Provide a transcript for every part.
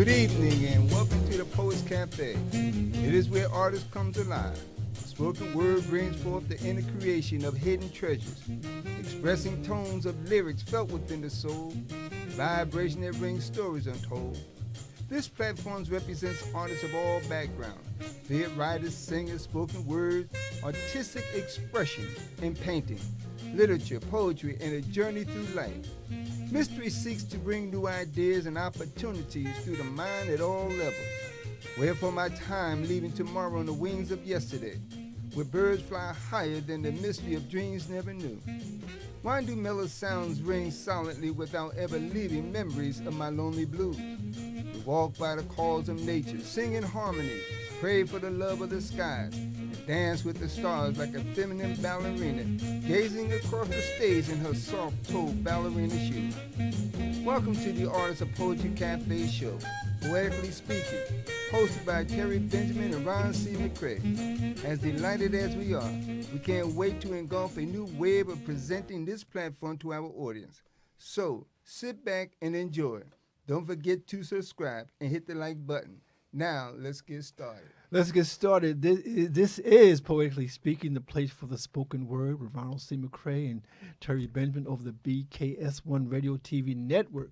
Good evening and welcome to the Poets Cafe. It is where artists come alive. Spoken word brings forth the inner creation of hidden treasures, expressing tones of lyrics felt within the soul, vibration that brings stories untold. This platform represents artists of all backgrounds, be it writers, singers, spoken word, artistic expression, and painting, literature, poetry, and a journey through life. Mystery seeks to bring new ideas and opportunities through the mind at all levels. Wherefore my time leaving tomorrow on the wings of yesterday, where birds fly higher than the mystery of dreams never knew. Why do mellow sounds ring silently without ever leaving memories of my lonely blues? We walk by the calls of nature, sing in harmony, pray for the love of the skies, and dance with the stars like a feminine ballerina, gazing across the stage in her soft-toed ballerina shoes. Welcome to the Artists of Poetry Cafe show, Poetically Speaking, hosted by Terry Benjamin and Ron C. McCrae. As delighted as we are, we can't wait to engulf a new wave of presenting this platform to our audience. So, sit back and enjoy. Don't forget to subscribe and hit the like button. Now, let's get started. Let's get started. This is Poetically Speaking, the place for the spoken word with Ronald C. McCrae and Terry Benjamin over the BKS1 Radio TV network.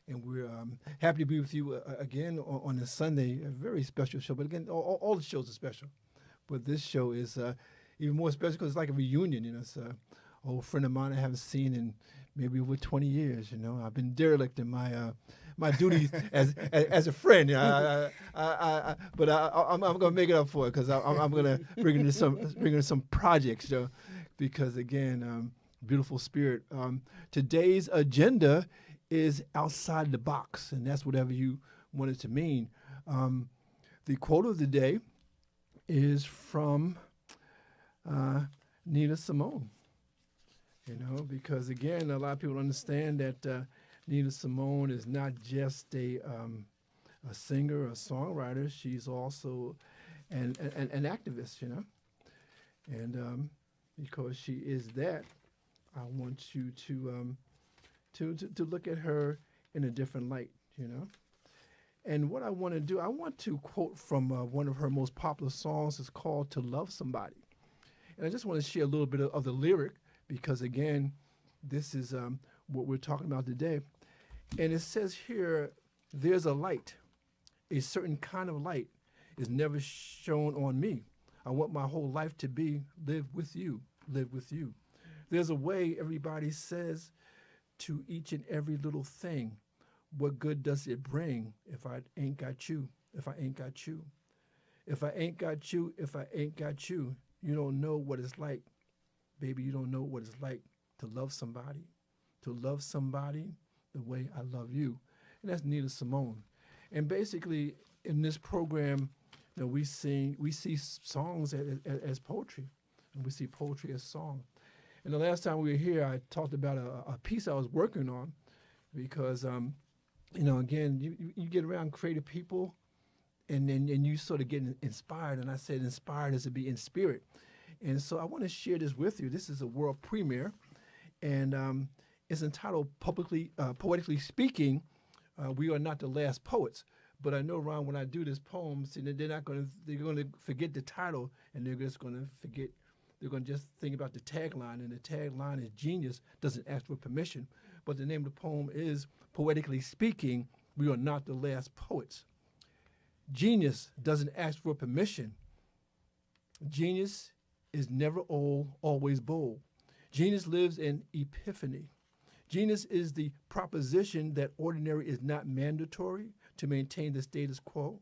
And we're happy to be with you again on this Sunday, a very special show. But again, all the shows are special. But this show is even more special because it's like a reunion. You know, it's an old friend of mine I haven't seen in maybe over 20 years. You know, I've been derelict in my duties as a friend. But I'm going to make it up for it because I'm going to bring in some projects, you know, because again, beautiful spirit. Today's agenda is outside the box, and that's whatever you want it to mean. The quote of the day is from Nina Simone. You know, because again, a lot of people understand that Nina Simone is not just a singer or a songwriter; she's also an activist. You know, and because she is that, I want you to look at her in a different light. You know, and what I want to do, I want to quote from one of her most popular songs. It's called "To Love Somebody," and I just want to share a little bit of the lyric. Because, again, this is what we're talking about today. And it says here, there's a light. A certain kind of light is never shown on me. I want my whole life to be live with you, live with you. There's a way everybody says to each and every little thing. What good does it bring if I ain't got you, if I ain't got you? If I ain't got you, if I ain't got you, you don't know what it's like. Baby, you don't know what it's like to love somebody the way I love you. And that's Nina Simone. And basically, in this program, you know, we see songs as poetry, and we see poetry as song. And the last time we were here, I talked about a piece I was working on because, you know, again, you get around creative people, and then you sort of get inspired. And I said inspired is to be in spirit. And so I want to share this with you. This is a world premiere, and it's entitled Poetically Speaking, We Are Not the Last Poets. But I know, Ron, when I do this poem, see, they're going to forget the title, and they're just going to forget. They're going to just think about the tagline, and the tagline is "Genius doesn't ask for permission." But the name of the poem is Poetically Speaking, We Are Not the Last Poets. Genius doesn't ask for permission. Genius is never old, always bold. Genius lives in epiphany. Genius is the proposition that ordinary is not mandatory to maintain the status quo.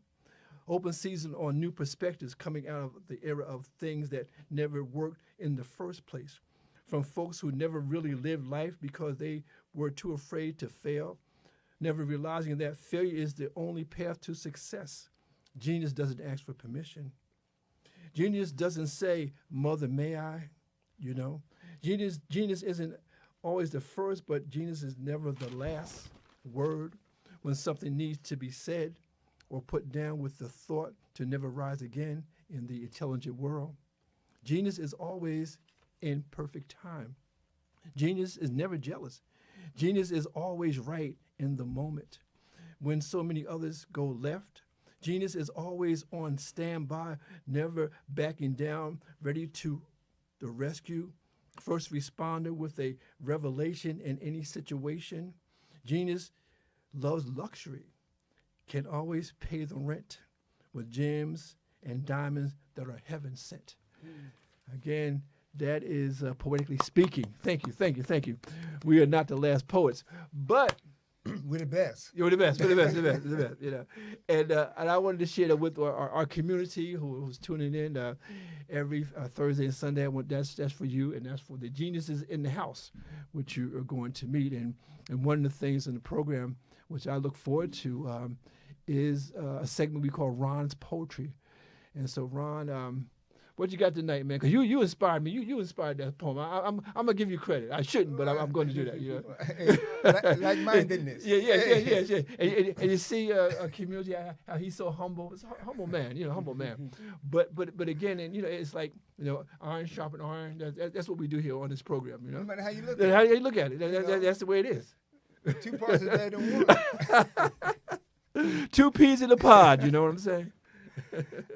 Open season on new perspectives coming out of the era of things that never worked in the first place. From folks who never really lived life because they were too afraid to fail, never realizing that failure is the only path to success. Genius doesn't ask for permission. Genius doesn't say, "Mother, may I?" You know, genius isn't always the first, but genius is never the last word when something needs to be said or put down with the thought to never rise again in the intelligent world. Genius is always in perfect time. Genius is never jealous. Genius is always right in the moment. when so many others go left. Genius is always on standby, never backing down, ready to the rescue. First responder with a revelation in any situation. Genius loves luxury, can always pay the rent with gems and diamonds that are heaven sent. Again, that is Poetically Speaking. Thank you, thank you, thank you. We are not the last poets, but we're the best. You're the best. We're the best. The best. The best. You know, and I wanted to share that with our community who's tuning in every Thursday and Sunday. That's for you, and that's for the geniuses in the house, which you are going to meet. And one of the things in the program, which I look forward to, is a segment we call Ron's Poetry. And so, Ron, what you got tonight, man? Because you inspired me. You inspired that poem. I'm gonna give you credit. I shouldn't, but I'm going to do that. You know? Like-mindedness. Yeah. And you see a community how he's so humble. It's a humble man, humble man. But again, and it's like iron sharpen iron. That's what we do here on this program. No matter how you look at it. How you look at it. That's the way it is. Two parts of that in one. Two peas in a pod. You know what I'm saying?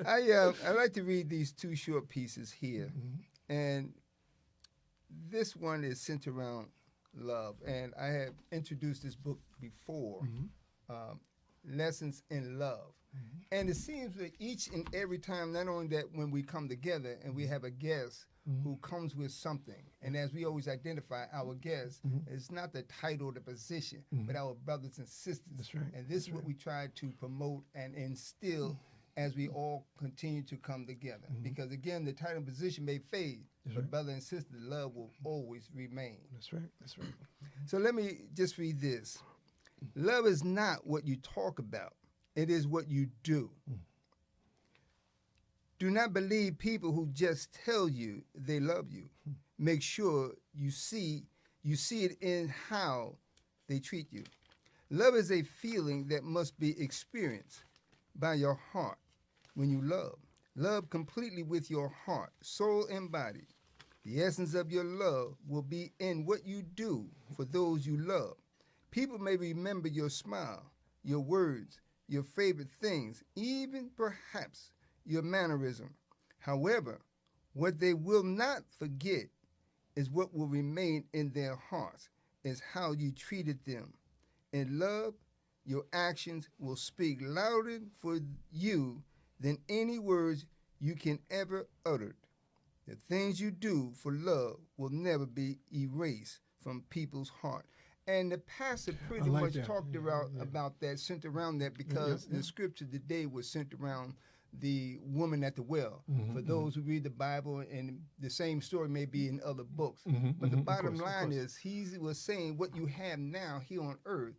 I like to read these two short pieces here, and this one is centered around love. And I have introduced this book before, Lessons in Love. And it seems that each and every time, not only that when we come together and we have a guest who comes with something, and as we always identify our guests, it's not the title or the position, but our brothers and sisters. That's right. And this is what we try to promote and instill as we all continue to come together. Because again, the title and position may fade, but brother and sister, love will always remain. That's right. That's right. So let me just read this. Love is not what you talk about. It is what you do. Do not believe people who just tell you they love you. Make sure you see it in how they treat you. Love is a feeling that must be experienced by your heart when you love. Love completely with your heart, soul, and body. The essence of your love will be in what you do for those you love. People may remember your smile, your words, your favorite things, even perhaps your mannerism. However, what they will not forget is what will remain in their hearts, is how you treated them. In love, your actions will speak louder for you than any words you can ever utter. The things you do for love will never be erased from people's heart. And the pastor pretty much talked about that, centered around that, because the scripture today was centered around the woman at the well. For those who read the Bible, and the same story may be in other books. But the bottom line is, he was saying what you have now here on earth,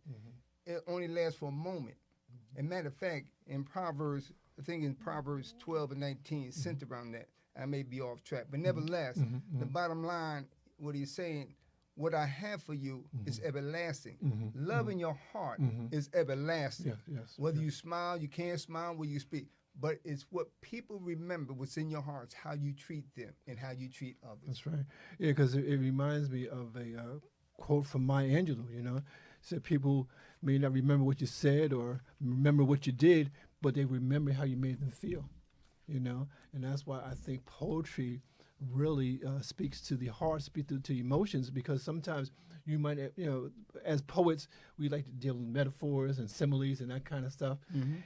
it only lasts for a moment. And matter of fact, in Proverbs, I think in Proverbs 12 and 19, centered around that. I may be off track. But nevertheless, the bottom line, what he's saying, what I have for you is everlasting. Love in your heart is everlasting. Whether you smile, you can't smile, whether you speak. But it's what people remember, what's in your hearts, how you treat them and how you treat others. That's right. Yeah, because it reminds me of a quote from Maya Angelou, said people may not remember what you said or remember what you did, but they remember how you made them feel, And that's why I think poetry really speaks to the heart, speaks to emotions, because sometimes you might, as poets, we like to deal with metaphors and similes and that kind of stuff.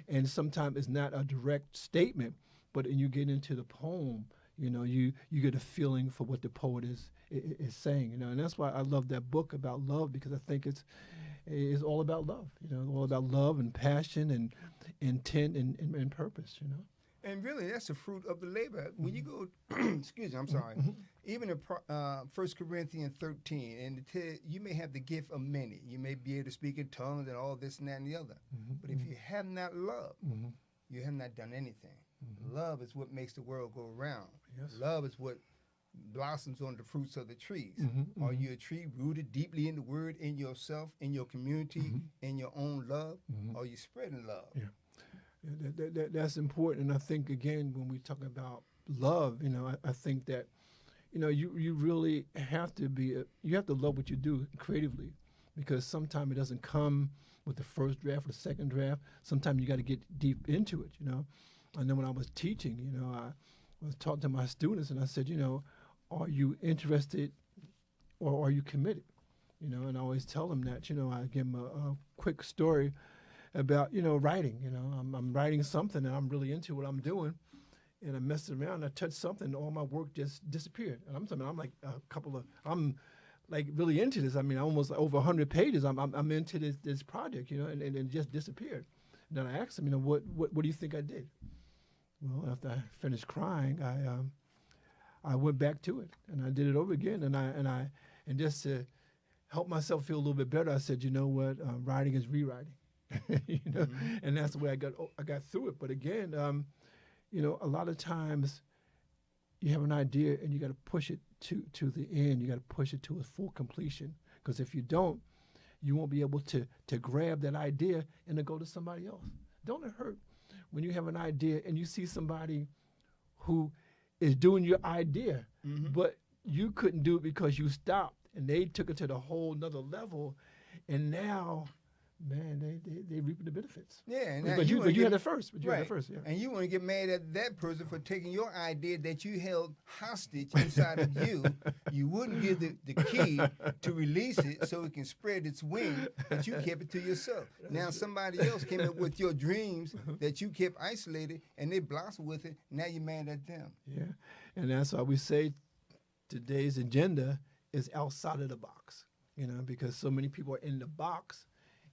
And sometimes it's not a direct statement, but when you get into the poem, you get a feeling for what the poet is saying, And that's why I love that book about love, because I think it's all about love, all about love and passion and intent and purpose, And really, that's the fruit of the labor. When you go, excuse me, I'm sorry. Even in 1 Corinthians 13, and you may have the gift of many. You may be able to speak in tongues and all this and that and the other. But if you have not love, you have not done anything. Love is what makes the world go round. Yes. Love is what blossoms on the fruits of the trees. Are you a tree rooted deeply in the word, in yourself, in your community, in your own love? Are you spreading love? Yeah. That's important. And I think, again, when we talk about love, I think that, you really have to you have to love what you do creatively, because sometimes it doesn't come with the first draft or the second draft. Sometimes you got to get deep into it, you know. And then when I was teaching, you know, I was talking to my students and I said, you know, are you interested or are you committed? You know, and I always tell them that, you know, I give them a quick story about, you know, writing. You know, I'm writing something and I'm really into what I'm doing. And I messed around, I touched something, and all my work just disappeared. And I'm like I'm like really into this. I mean, almost over 100 pages. I'm into this project, you know, and it just disappeared. And then I asked him, you know, what do you think I did? Well, after I finished crying, I went back to it and I did it over again. And just to help myself feel a little bit better, I said, you know what, writing is rewriting, you know, and that's the way I got through it. But again, you know, a lot of times you have an idea and you got to push it to the end. You got to push it to its full completion, because if you don't, you won't be able to grab that idea and to go to somebody else. Don't it hurt when you have an idea and you see somebody who is doing your idea, but you couldn't do it because you stopped and they took it to the whole nother level, and now, man, they reaping the benefits. Yeah, and but you had it first. But you had it first, yeah. And you want to get mad at that person for taking your idea that you held hostage inside of you. You wouldn't give the key to release it so it can spread its wing, but you kept it to yourself. Now somebody else came up with your dreams that you kept isolated, and they blossomed with it. Now you're mad at them. Yeah, and that's why we say today's agenda is outside of the box. You know, because so many people are in the box.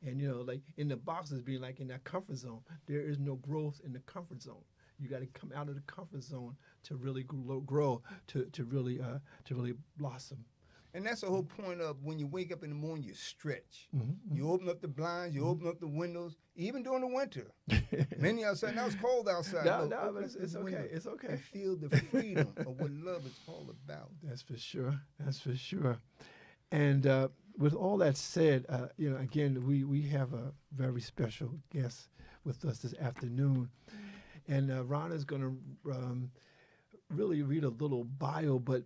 And, you know, like in the box is being like in that comfort zone. There is no growth in the comfort zone. You got to come out of the comfort zone to really grow, to really blossom. And that's the whole point of when you wake up in the morning, you stretch. You open up the blinds, you open up the windows, even during the winter. Many outside, now it's cold outside. No, but it's okay. It's okay. And feel the freedom of what love is all about. That's for sure. That's for sure. And with all that said, you know, again, we have a very special guest with us this afternoon, and Ron is going to really read a little bio. But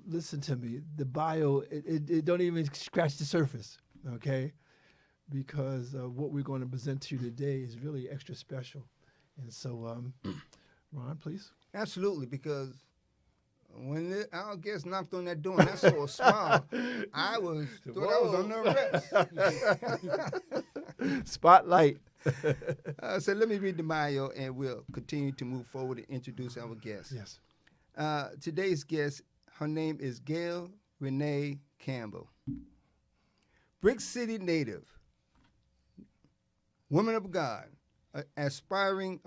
listen to me, the bio it don't even scratch the surface, okay? Because what we're going to present to you today is really extra special, and so Ron, please. Absolutely, because when our guest knocked on that door and I saw a smile, thought I was under arrest. Spotlight. So let me read the bio and we'll continue to move forward and introduce our guest. Yes. Today's guest, her name is Gail Renee Campbell. Brick City native, woman of God, aspiring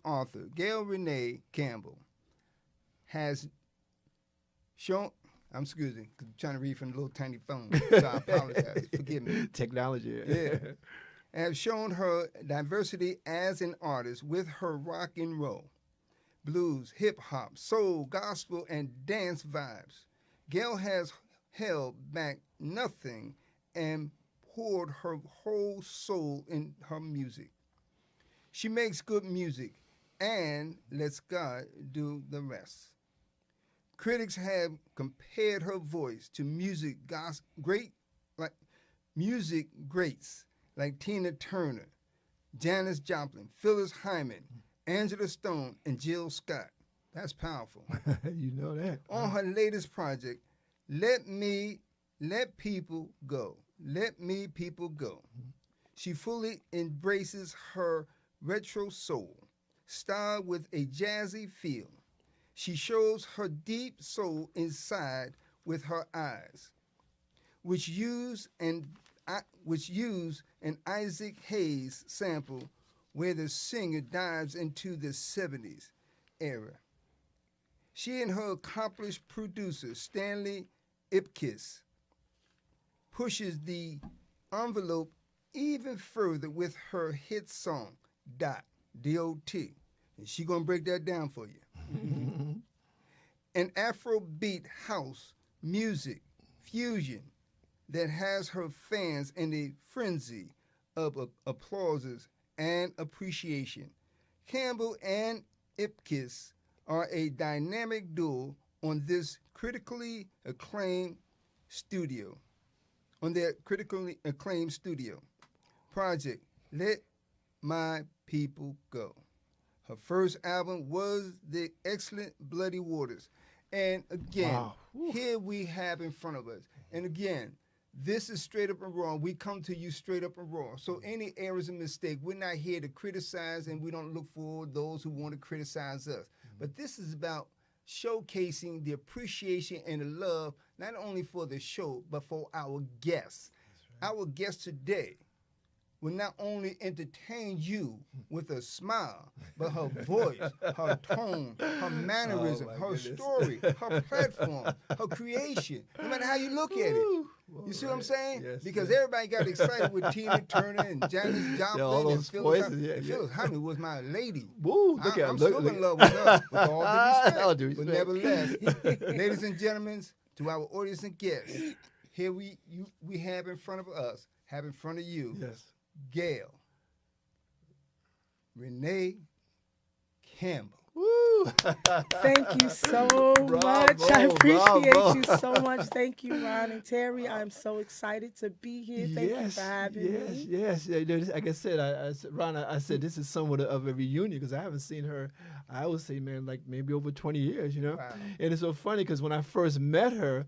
author, Gail Renee Campbell has shown, I'm trying to read from the little tiny phone, so I apologize. Forgive me. Technology. Yeah. Have shown her diversity as an artist with her rock and roll, blues, hip hop, soul, gospel, and dance vibes. Gail has held back nothing and poured her whole soul in her music. She makes good music and lets God do the rest. Critics have compared her voice to music greats like Tina Turner, Janis Joplin, Phyllis Hyman, Angela Stone, and Jill Scott. That's powerful. You know that. On her latest project, Let People Go. Let Me People Go. She fully embraces her retro soul, styled with a jazzy feel. She shows her deep soul inside with her eyes, which use an Isaac Hayes sample where the singer dives into the 70s era. She and her accomplished producer, Stanley Ipkiss, pushes the envelope even further with her hit song, D.O.T. And she gonna break that down for you. An Afrobeat house music fusion that has her fans in a frenzy of applauses and appreciation. Campbell and Ipkiss are a dynamic duo on this critically acclaimed on their critically acclaimed studio project, Let My People Go. Her first album was the excellent Bloody Waters. And again, Wow. here we have in front of us. And again, this is straight up and raw. We come to you straight up and raw. So any errors and mistakes, we're not here to criticize, and we don't look for those who want to criticize us. But this is about showcasing the appreciation and the love, not only for the show, but for our guests. Right. Our guest today will not only entertain you with a smile, but her voice, her tone, her mannerism, her story, her platform, her creation, no matter how you look at it. You see what I'm saying? Yes, because everybody got excited with Tina Turner and Janis Joplin and Phyllis Hyman. Phyllis Hyman was my lady. Woo, look at I'm still in love with her, with all due respect. But nevertheless, ladies and gentlemen, to our audience and guests, here we have in front of us, have in front of you, Gail Renee Campbell. Woo. Thank you so much. I appreciate you so much. Thank you, Ron and Terry. I'm so excited to be here. Thank you for having me. Yes. Like I said, Ron, I said this is somewhat of a reunion because I haven't seen her, I would say, man, like maybe over 20 years, you know? Wow. And it's so funny because when I first met her,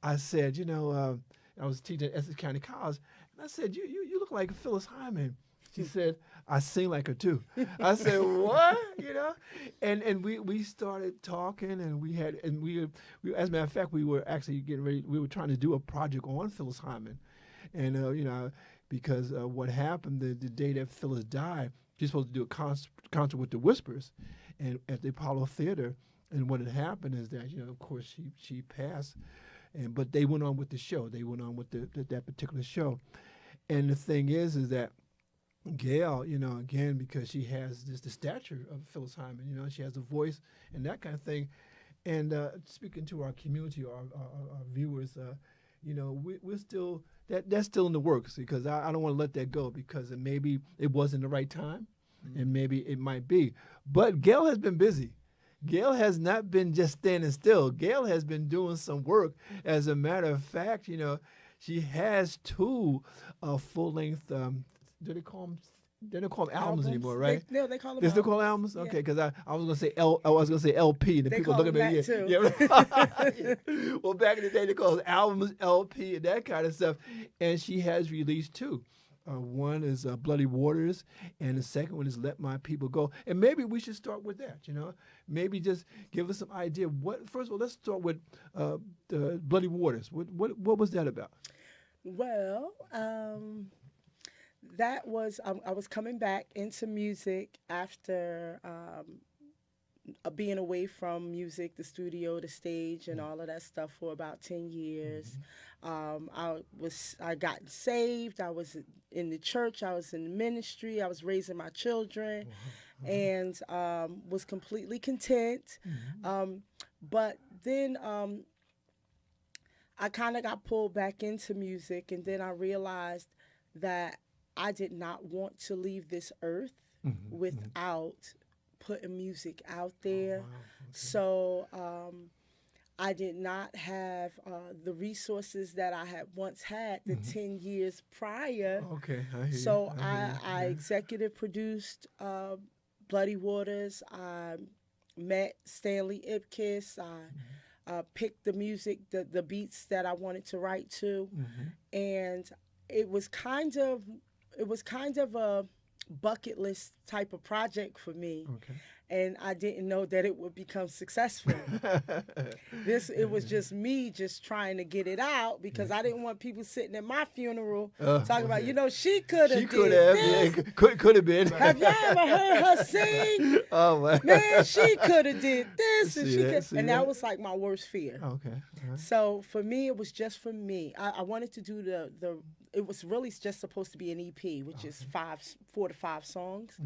I said, I was teaching at Essex County College, and I said, you look like Phyllis Hyman. She said, I sing like her too. I said, what? And we started talking, and we as a matter of fact, we were actually getting ready. We were trying to do a project on Phyllis Hyman, and because what happened the day that Phyllis died, she's supposed to do a concert with the Whispers, and at the Apollo Theater. And what had happened is that of course she passed, but they went on with the show. They went on with that particular show, and the thing is that Gail, again, because she has the stature of Phyllis Hyman, she has a voice and that kind of thing. And speaking to our community, our viewers, we're still, that's still in the works because I don't want to let that go because maybe it wasn't the right time and maybe it might be. But Gail has been busy. Gail has not been just standing still. Gail has been doing some work. As a matter of fact, she has two full-length do they call them? They don't call them albums anymore, right? They call them. They still call them albums? Okay, because I was gonna say I was gonna say LP, and the people look at me. Too. Yeah. Well, back in the day, they called it albums, LP, and that kind of stuff. And she has released two. One is Bloody Waters, and the second one is Let My People Go. And maybe we should start with that. Maybe just give us some idea. First of all, let's start with the Bloody Waters. What was that about? Well. That was, I was coming back into music after being away from music, the studio, the stage, and all of that stuff for about 10 years. I got saved. I was in the church. I was in the ministry. I was raising my children and was completely content. But then I kind of got pulled back into music, and then I realized that I did not want to leave this earth without putting music out there. Oh, wow. Okay. So I did not have the resources that I had once had the 10 years prior. Okay, I hear you. So I executive produced Bloody Waters. I met Stanley Ipkiss. I picked the music, the beats that I wanted to write to. And it was kind of a bucket list type of project for me. Okay. And I didn't know that it would become successful. It was just me just trying to get it out because I didn't want people sitting at my funeral talking about, she could have did this. Yeah, could have been. Have y'all ever heard her sing? Oh, man, she could have did this. And that was like my worst fear. Okay. Right. So for me, it was just for me. I wanted to do it was really just supposed to be an EP, which is 4 to 5 songs.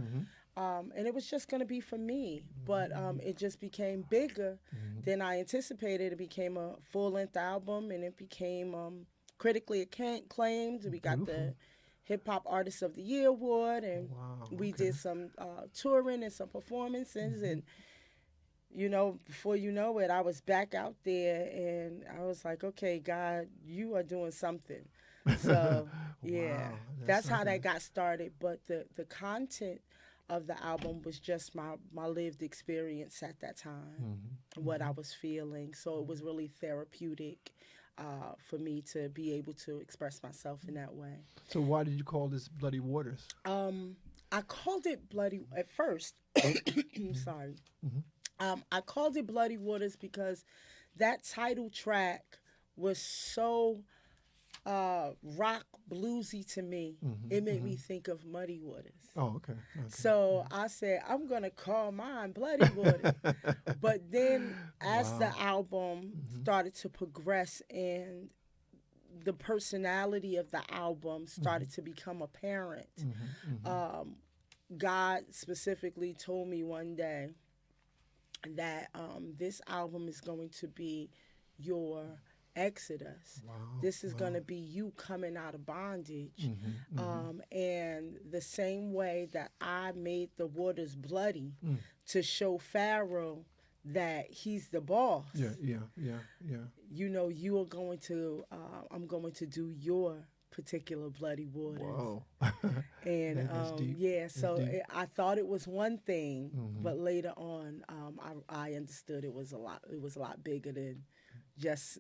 And it was just going to be for me. But it just became bigger than I anticipated. It became a full-length album, and it became critically acclaimed. We got the Hip Hop Artist of the Year award, and we did some touring and some performances. And, before you know it, I was back out there, and I was like, okay, God, you are doing something. So yeah, Wow, that's how something. that got started. But the content of the album was just my lived experience at that time, what I was feeling. So it was really therapeutic for me to be able to express myself in that way. So why did you call this Bloody Waters? I called it Bloody at first. I'm sorry. I called it Bloody Waters because that title track was so rock bluesy to me. It made me think of Muddy Waters. Oh, okay. So I said, I'm going to call mine Bloody Waters. But then as the album started to progress and the personality of the album started to become apparent, God specifically told me one day that this album is going to be your exodus. Wow. This is going to be you coming out of bondage. And the same way that I made the waters bloody to show Pharaoh that he's the boss. Yeah. You know, you are going to, I'm going to do your particular bloody waters. Whoa. And That's deep. yeah, so deep. I thought it was one thing, but later on, I understood it was a lot. It was a lot bigger than just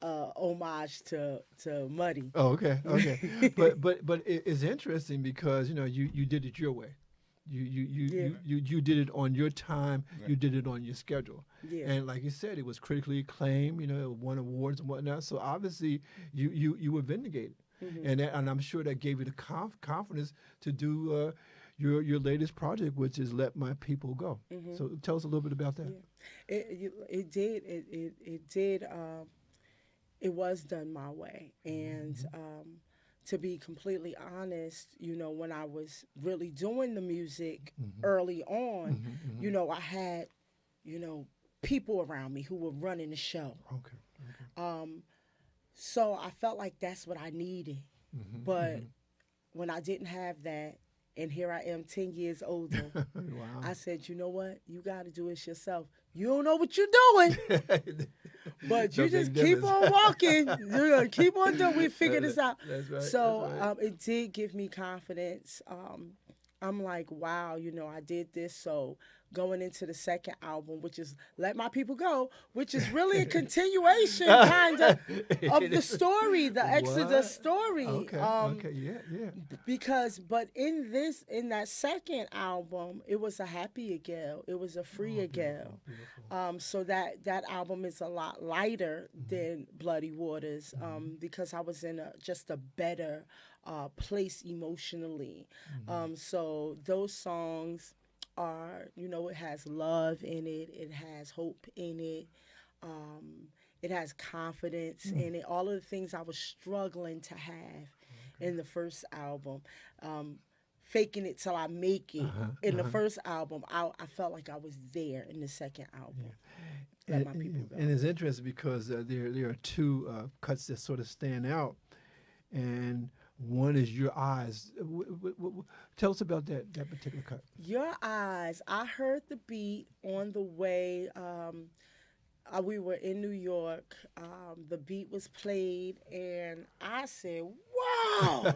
homage to Muddy. Oh, okay. but it's interesting because you did it your way. You did it on your time. Right. You did it on your schedule. Yeah. And like you said, it was critically acclaimed. It won awards and whatnot. So obviously, you were vindicated, and I'm sure that gave you the confidence to do your latest project, which is "Let My People Go." So tell us a little bit about that. Yeah. It did. It did. It was done my way, and. To be completely honest, when I was really doing the music early on, I had, people around me who were running the show. Okay. So I felt like that's what I needed. But when I didn't have that, and here I am 10 years older, Wow. I said, you know what? You got to do it yourself. You don't know what you're doing, but you just keep on walking. You're going to keep on doing. We figure this out. That's right. So that's right. It did give me confidence. I'm like, wow, I did this. So going into the second album, which is Let My People Go, which is really a continuation kind of the story, the Exodus story. Okay. Yeah. But in that second album, it was a happier girl. It was a freer girl. So that album is a lot lighter than Bloody Waters because I was in just a better place emotionally. So those songs are, it has love in it. It has hope in it. It has confidence in it. All of the things I was struggling to have in the first album. Faking it till I make it. In the first album, I felt like I was there in the second album. Yeah. Let My People Go. And it's interesting because there are two cuts that sort of stand out. And one is Your Eyes. Tell us about that particular cut. Your Eyes. I heard the beat on the way. We were in New York. The beat was played, and I said, wow.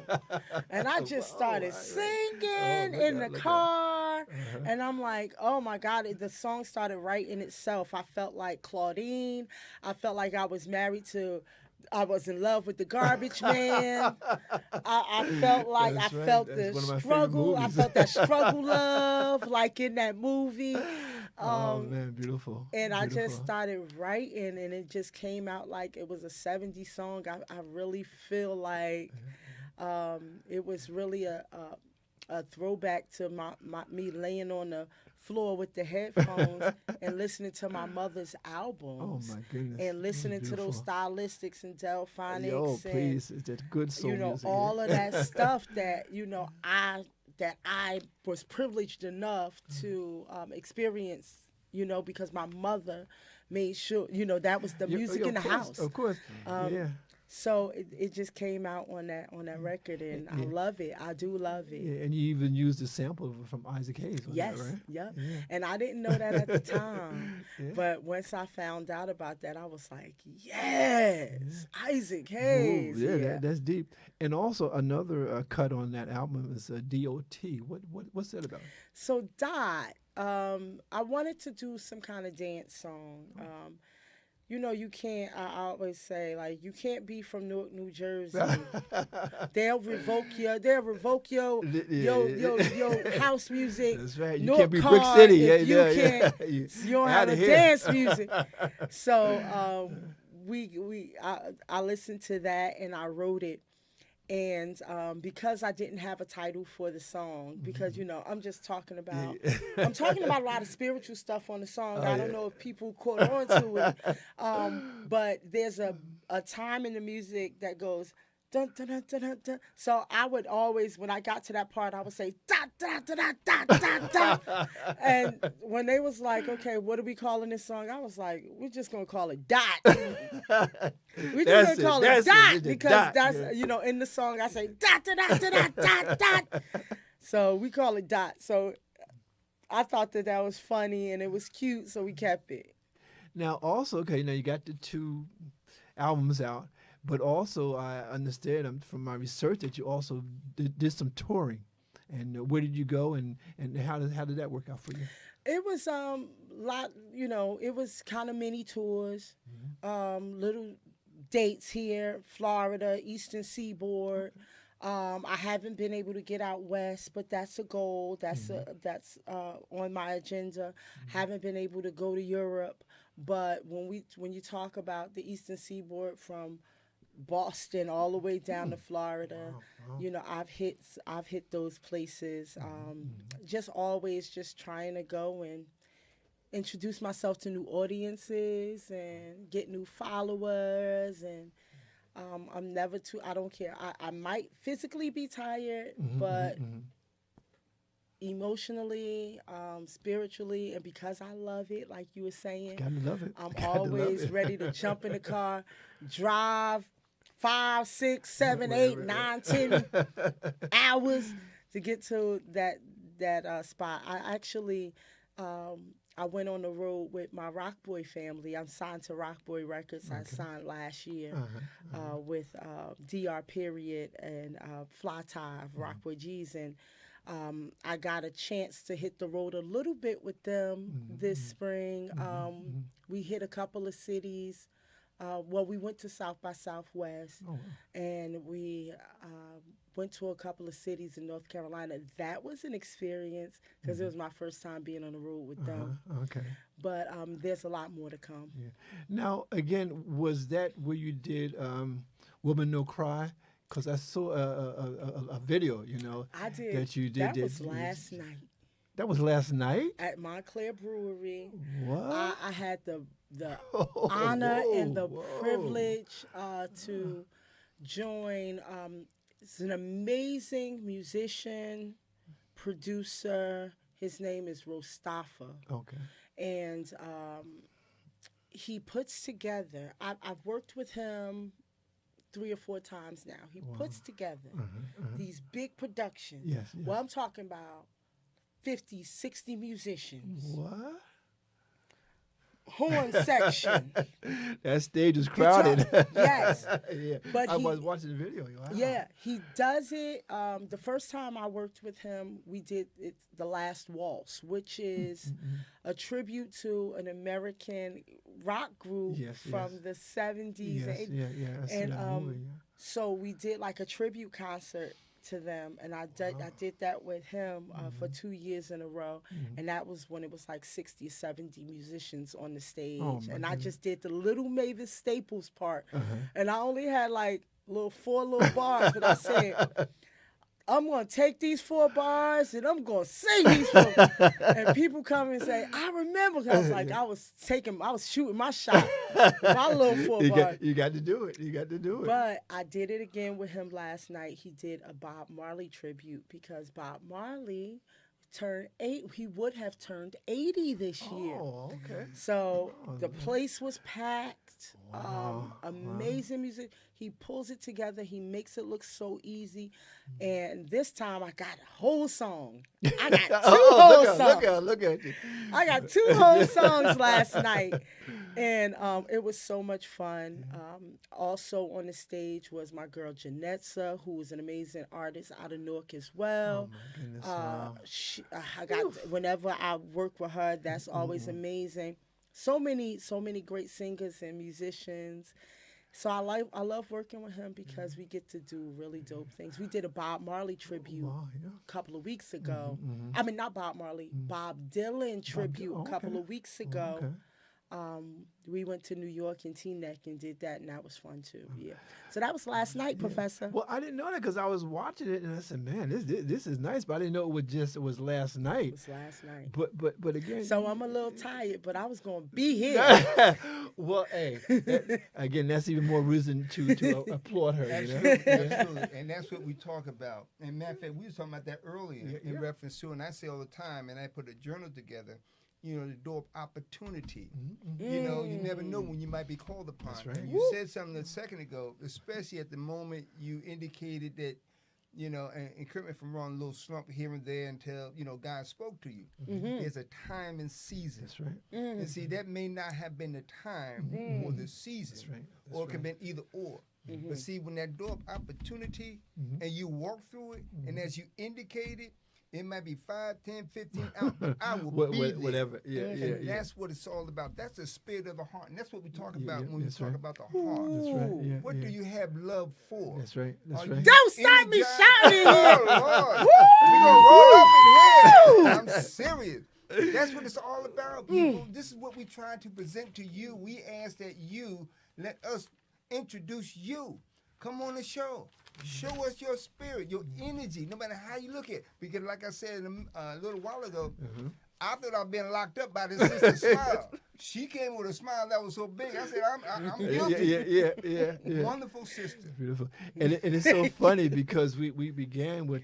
And I just started singing in the car. And I'm like, oh, my God. The song started writing itself. I felt like Claudine. I felt like I was in love with the Garbage Man. I felt like That's right. felt That's the struggle. I felt that struggle love, like in that movie. Oh man, beautiful. And I just started writing, and it just came out like it was a '70s song. I really feel like it was really a throwback to me laying on the floor with the headphones and listening to my mother's albums. Oh my goodness! And listening to those stylistics and Delphonics. Oh, please, it's that good soul music. All of that stuff that I was privileged enough to experience. Because my mother made sure that was the music in the house. Of course. Yeah. So it just came out on that record, and I love it. I do love it. Yeah, and you even used a sample from Isaac Hayes on Yes, that, right? yep. Yeah. And I didn't know that at the time. Yeah. But once I found out about that, I was like, yes, Isaac Hayes. Ooh, yeah, that's deep. And also another cut on that album is D.O.T. What's that about? So Dot, I wanted to do some kind of dance song. You know, you can't. I always say, like, you can't be from Newark, New Jersey. They'll revoke your house music. That's right. You Newark can't be Brick card City. if Yeah, you yeah, can't. yeah. You don't have Outta a here. dance music. So I listened to that and I wrote it. And because I didn't have a title for the song, because you know I'm just talking about, I'm talking about a lot of spiritual stuff on the song. I don't know if people caught on to it, but there's a time in the music that goes dun dun dun dun dun. Dun. So I would always, when I got to that part, I would say dot dot dot dot dot dot. And when they was like, okay, what are we calling this song? I was like, we're just gonna call it Dot. We're just gonna call it Dot because that's you know in the song I say dot dot dot dot dot. So we call it Dot. So I thought that was funny and it was cute, so we kept it. Now, also, okay, now you got the 2 albums out, but also I understand from my research that you also did some touring. And where did you go, and how did that work out for you? It was lot, you know, it was kind of mini tours, little dates here, Florida, Eastern Seaboard. I haven't been able to get out west, but that's a goal. That's on my agenda. Haven't been able to go to Europe, but when you talk about the Eastern Seaboard from Boston all the way down to Florida, you know, I've hit those places. Just always just trying to go and introduce myself to new audiences and get new followers, and I'm never too, I don't care. I might physically be tired, but emotionally, spiritually, and because I love it, like you were saying, Gotta love it. I'm always ready to jump in the car, drive 5, 6, 7, 8, 9, 10 hours to get to that spot. I actually I went on the road with my Rock Boy family. I'm signed to Rock Boy Records. I signed last year with DR Period and Fly Tie of Rock Boy G's, and I got a chance to hit the road a little bit with them this spring. We hit a couple of cities. Well, we went to South by Southwest, and we went to a couple of cities in North Carolina. That was an experience because it was my first time being on the road with them. Okay. But there's a lot more to come. Yeah. Now, again, was that where you did Woman No Cry? Because I saw a video, you know, I did. that you did. That was last night. That was last night? At Montclair Brewery. What? I had the honor and the privilege to join. It's an amazing musician, producer. His name is Rostafa. Okay. And he puts together, I've worked with him 3 or 4 times now. He puts together these big productions. Yes. Well, I'm talking about 50, 60 musicians. What? Horn section. That stage is crowded. Yes. Yeah. But I was watching the video. Wow. Yeah, he does it. The first time I worked with him, we did The Last Waltz, which is a tribute to an American rock group from the 70s. And so we did like a tribute concert to them, and I did that with him for 2 years in a row, and that was when it was like 60 or 70 musicians on the stage, and I just did the little Mavis Staples part, and I only had like 4 little bars, but I said, I'm going to take these 4 bars and I'm going to sing these 4. And people come and say, I remember. I was like, I was shooting my shot with my little 4 bars. You got to do it. You got to do it. But I did it again with him last night. He did a Bob Marley tribute because Bob Marley turned 8. He would have turned 80 this year. Oh, okay. So the place was packed. Wow. Amazing music. He pulls it together. He makes it look so easy. And this time I got a whole song. I got two whole songs. Look at you. I got two whole songs last night. And it was so much fun. Also on the stage was my girl Janetza, who was an amazing artist out of Newark as well. Oh my goodness. Wow. I got whenever I work with her, that's always amazing. So many great singers and musicians. So I love working with him because we get to do really dope things. We did a Bob Marley tribute a couple of weeks ago. I mean, not Bob Marley, Bob Dylan tribute a couple of weeks ago. Okay. We went to New York and Teaneck and did that, and that was fun too. Yeah. So that was last night, Professor. Well, I didn't know that because I was watching it and I said, "Man, this is nice," but I didn't know it was last night. It was last night. But again. So I'm a little tired, but I was gonna be here. Well, hey, again, that's even more reason to applaud her. Absolutely, absolutely, and that's what we talk about. And matter of fact, we were talking about that earlier in reference to, and I say all the time, and I put a journal together. The door of opportunity. You know, you never know when you might be called upon. That's right. And you said something a second ago, especially at the moment you indicated that, and correct me if I'm wrong, a little slump here and there until, God spoke to you. There's a time and season. That's right. And see, that may not have been the time or the season. That's right. Or it could have been either or. But see, when that door of opportunity and you walk through it, and as you indicated, it might be 5, 10, 15 hours, but I will be there. Whatever. Yeah. That's what it's all about. That's the spirit of the heart. And that's what we talk about when we talk about the heart. That's right. Yeah, What do you have love for? That's right. That's Are right. you Don't start me energized? shouting Oh, Lord. We're going to roll up in here. I'm serious. That's what it's all about, people. This is what we try to present to you. We ask that you let us introduce you. Come on the show. Show us your spirit, your energy, no matter how you look at it. Because like I said a little while ago, I thought I'd been locked up by this sister Smile. She came with a smile that was so big. I said, I'm guilty. Yeah. Wonderful sister. Beautiful. And it's so funny because we began with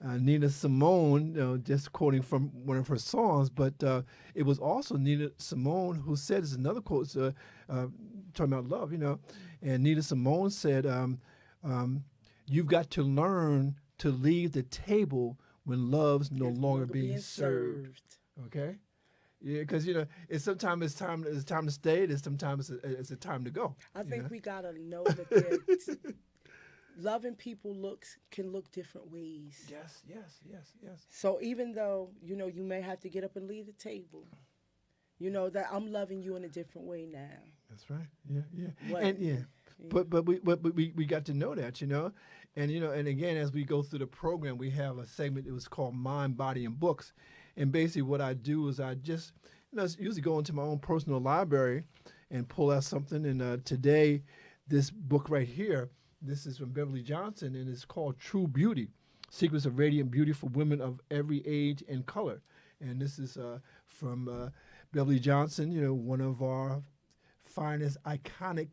Nina Simone, just quoting from one of her songs, but it was also Nina Simone who said, there's another quote, talking about love, and Nina Simone said, you've got to learn to leave the table when love's no longer being served. Okay? Yeah, because it's sometimes it's time to stay. And sometimes it's a time to go. I think we gotta know that loving people can look different ways. Yes. So even though you may have to get up and leave the table, that I'm loving you in a different way now. That's right. Yeah. What? And but we got to know that, and again, as we go through the program, we have a segment that was called Mind, Body, and Books, and basically what I do is I just usually go into my own personal library and pull out something, and today this book right here, this is from Beverly Johnson, and it's called True Beauty: Secrets of Radiant Beauty for Women of Every Age and Color, and this is from Beverly Johnson, one of our finest, iconic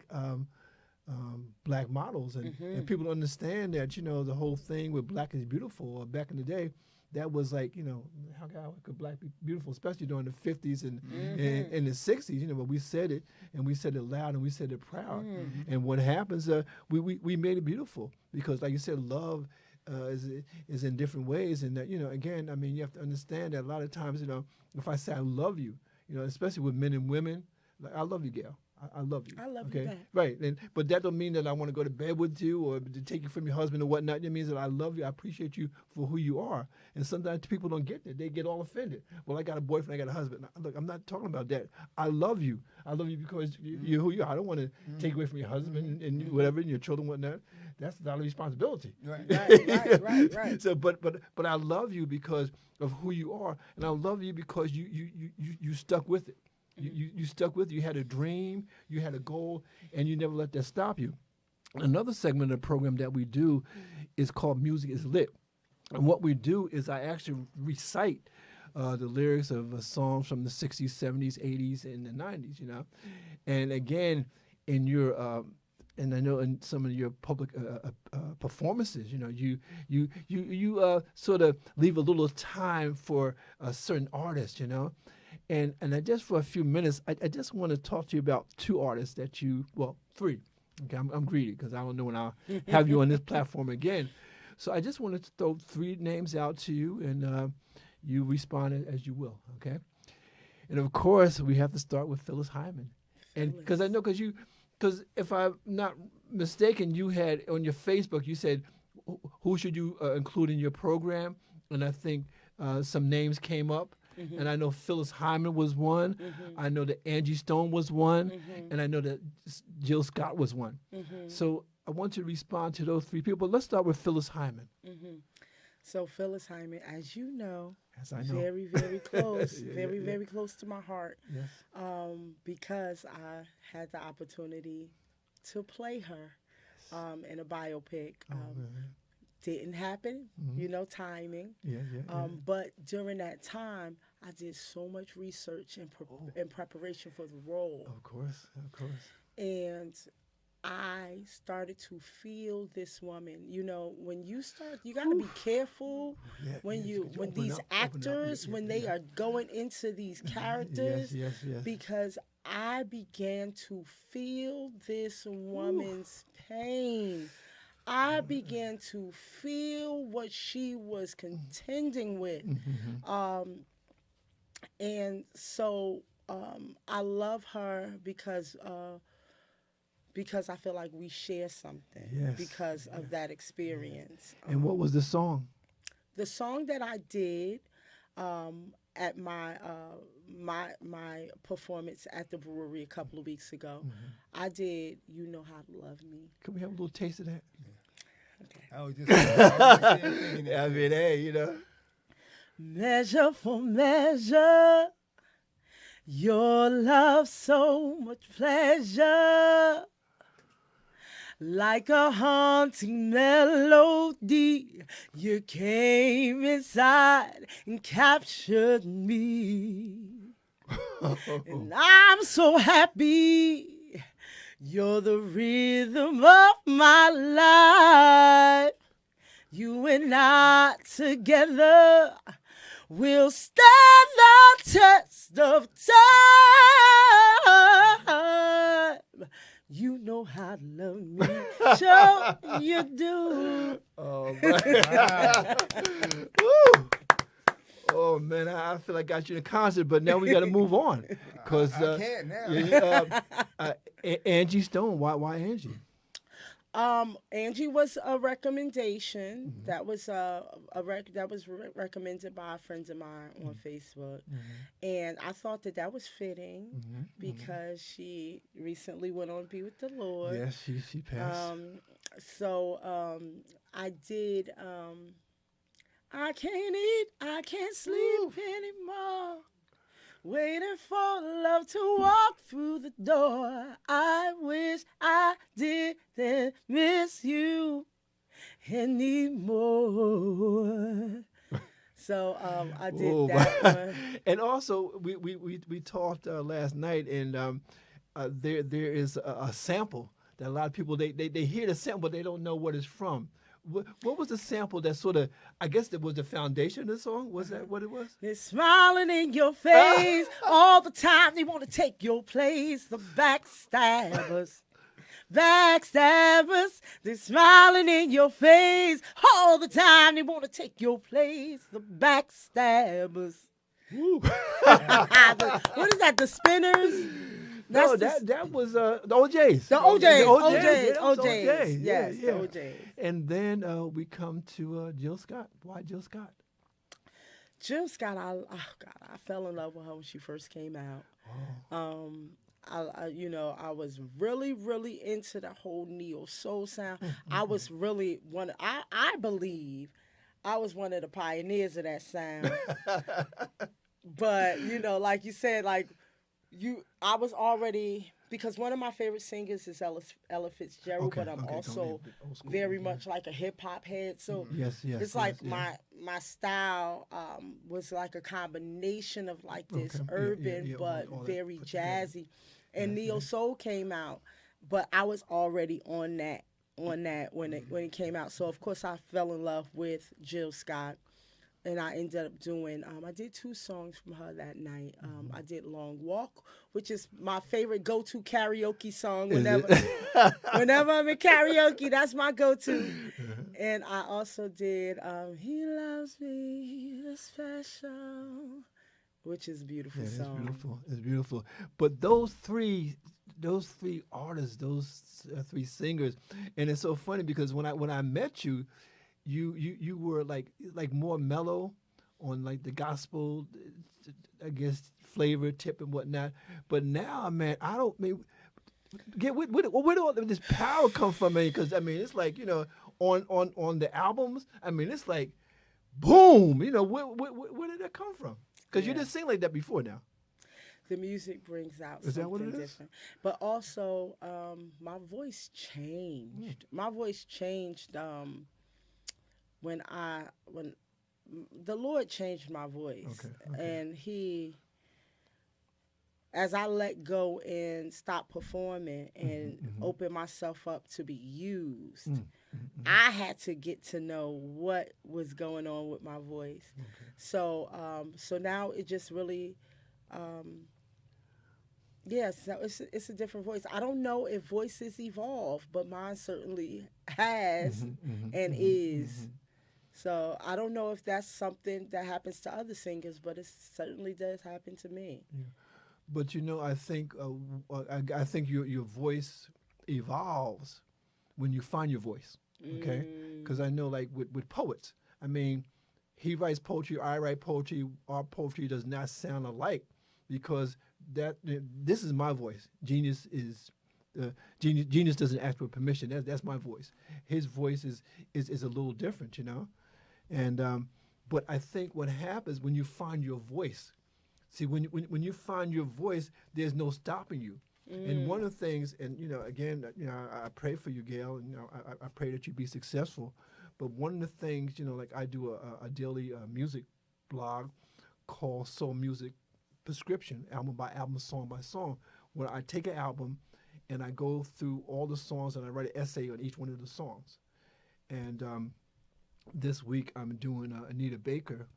black models, and people understand that the whole thing with Black is Beautiful back in the day, that was like how could Black be beautiful, especially during the 50s and the 60s, but we said it, and we said it loud, and we said it proud, and what happens, we made it beautiful because, like you said, love is in different ways, and that again, I mean, you have to understand that a lot of times, if I say I love you, especially with men and women, like, I love you, Gail. I love you. I love you back. Right. But that don't mean that I want to go to bed with you or to take you from your husband or whatnot. It means that I love you. I appreciate you for who you are. And sometimes people don't get that. They get all offended. Well, I got a boyfriend. I got a husband. Look, I'm not talking about that. I love you. I love you because you're who you are. I don't want to take away from your husband and whatever, and your children, whatnot. That's not a responsibility. Right. So, but I love you because of who you are, and I love you because you stuck with it. You stuck with it. You had a dream, you had a goal, and you never let that stop you. Another segment of the program that we do is called Music is Lit. And what we do is I actually recite the lyrics of songs from the 60s, 70s, 80s, and the 90s, And again, in your, and I know in some of your public performances, you sort of leave a little time for a certain artist, And I just for a few minutes, I just want to talk to you about two artists that three. Okay, I'm greedy because I don't know when I'll have you on this platform again. So I just wanted to throw three names out to you, and you respond as you will. Okay. And of course, we have to start with Phyllis Hyman, and because I know because if I'm not mistaken, you had on your Facebook you said who should you include in your program, and I think some names came up. Mm-hmm. And I know Phyllis Hyman was one. Mm-hmm. I know that Angie Stone was one. Mm-hmm. And I know that Jill Scott was one. Mm-hmm. So I want you to respond to those three people. Let's start with Phyllis Hyman. Mm-hmm. So Phyllis Hyman, as you know, as I know. very, very close, very close to my heart. Yes. Because I had the opportunity to play her in a biopic. Really? Didn't happen, timing. Yeah. But during that time, I did so much research in preparation for the role. Of course. And I started to feel this woman. When you start, you got to be careful when these actors, when they are going into these characters. Yes. Because I began to feel this woman's pain. I began to feel what she was contending with. And so I love her because I feel like we share something because of that experience. And what was the song? The song that I did at my performance at the brewery a couple of weeks ago, I did "You Know How to Love Me." Can we have a little taste of that? Okay. I was just thinking that. I mean, hey, Measure for measure, your love so much pleasure. Like a haunting melody, you came inside and captured me. And I'm so happy, you're the rhythm of my life. You and I together will stand the test of time. You know how to love me, sure you do. Oh, man. Woo. Oh, man, I feel like I got you in a concert, but now we got to move on. Cause, I can't now. Angie Stone, why Angie? Angie was a recommendation that was recommended by friends of mine on Facebook, and I thought that was fitting because she recently went on to be with the Lord. Yes, she passed. So I did. I can't eat, I can't sleep anymore. Waiting for love to walk through the door. I wish I didn't miss you anymore. So I did that one. And also, we talked last night, and there is a sample that a lot of people they hear the sample, but they don't know what it's from. What was the sample that sort of, I guess that was the foundation of the song? Was that what it was? They're smiling in your face all the time. They want to take your place. The backstabbers. Backstabbers. They're smiling in your face all the time. They want to take your place. The backstabbers. What is that? The Spinners? No, that was the OJs. The OJs. Yes, the OJs. And then we come to Jill Scott. Why Jill Scott? Jill Scott, I fell in love with her when she first came out. Oh. I was really, really into the whole neo soul sound. I was really I believe I was one of the pioneers of that sound. But like you said, I was already, because one of my favorite singers is Ella Fitzgerald, but I'm also very much like a hip hop head. So it's like my style was like a combination of like this urban but very jazzy. And neo soul came out, but I was already on that when it came out. So of course I fell in love with Jill Scott. and I ended up doing. I did 2 songs from her that night. I did "Long Walk," which is my favorite go-to karaoke song. Is Whenever, it? whenever I'm in karaoke, that's my go-to. And I also did "He Loves Me Special," which is a beautiful Yeah, it's song. beautiful. It's beautiful. But those three artists, those 3 singers, and it's so funny because when I met you, you were like more mellow on like the gospel, I guess flavor tip and whatnot. But now, man, I don't mean get where do all this power come from, man? Because I mean, it's like on the albums. I mean, it's like boom. Where did that come from? Because you Yeah. didn't sing like that before now. The music brings out Is that what something it is? different. But also, my voice changed. My voice changed when the Lord changed my voice, Okay. and as I let go and stop performing and open myself up to be used, I had to get to know what was going on with my voice. So now it just really. Yes, so it's a different voice. I don't know if voices evolve, but mine certainly has and is. So I don't know if that's something that happens to other singers, but it certainly does happen to me. But I think your voice evolves when you find your voice. Okay, because I know like with poets, I mean, he writes poetry, I write poetry. Our poetry does not sound alike because this is my voice. Genius is. Genius doesn't ask for permission. That's my voice. His voice is a little different, And but I think what happens when you find your voice, see when you find your voice, there's no stopping you. And one of the things, and again, I pray for you, Gail, and I pray that you be successful. But one of the things, like I do a daily music blog called Soul Music Prescription, album by album, song by song, where I take an album and I go through all the songs and I write an essay on each one of the songs. And this week I'm doing Anita Baker,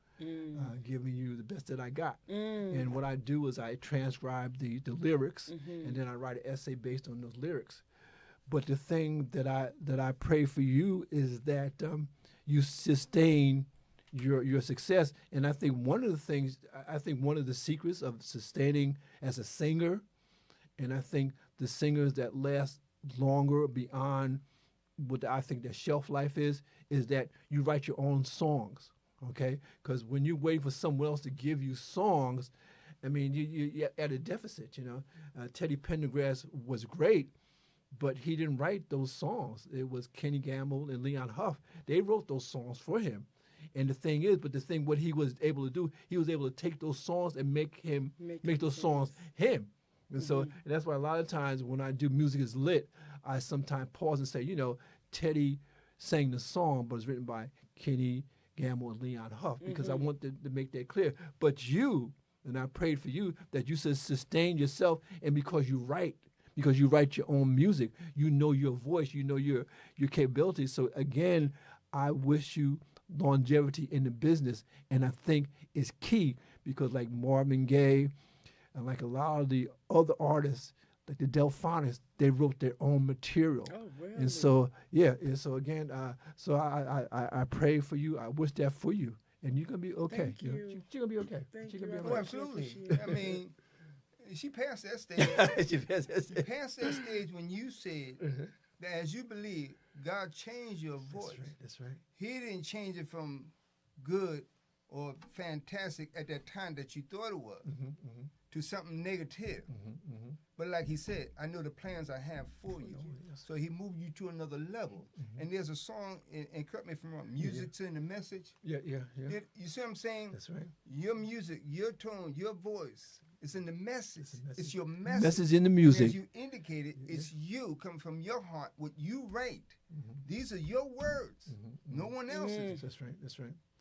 giving you the best that I got. And what I do is I transcribe the lyrics, and then I write an essay based on those lyrics. But the thing that I pray for you is that you sustain your success. And I think one of the secrets of sustaining as a singer, and I think the singers that last longer beyond what I think their shelf life is that you write your own songs, okay? Because when you wait for someone else to give you songs, I mean, you're at a deficit, Teddy Pendergrass was great, but he didn't write those songs. It was Kenny Gamble and Leon Huff. They wrote those songs for him. And what he was able to do, he was able to take those songs and make those songs him. And so and that's why a lot of times when I do Music is Lit, I sometimes pause and say, Teddy sang the song, but it's written by Kenny Gamble and Leon Huff, because I want to make that clear. But you, and I prayed for you, that you sustain yourself, and because you write your own music, you know your voice, you know your capabilities. So again, I wish you longevity in the business, and I think it's key because like Marvin Gaye and like a lot of the other artists, like the Delphonics, they wrote their own material. Oh, really? And so so again, so I pray for you. I wish that for you, and you're gonna be okay. Thank you. You're gonna be okay. Thank You're you. gonna be Oh, all right. absolutely. Appreciate it. I mean, she passed that stage. You passed that stage when you said that as you believe, God changed your voice. That's right. He didn't change it from good or fantastic at that time that you thought it was to something negative. But like he said, I know the plans I have for you. So he moved you to another level. And there's a song, and correct me if I'm wrong, music's in the message. Yeah. You see what I'm saying? That's right. Your music, your tone, your voice, it's in the message. It's your message. Message in the And music. as you indicated, it's you coming from your heart, what you write. These are your words, no one else's. That's right.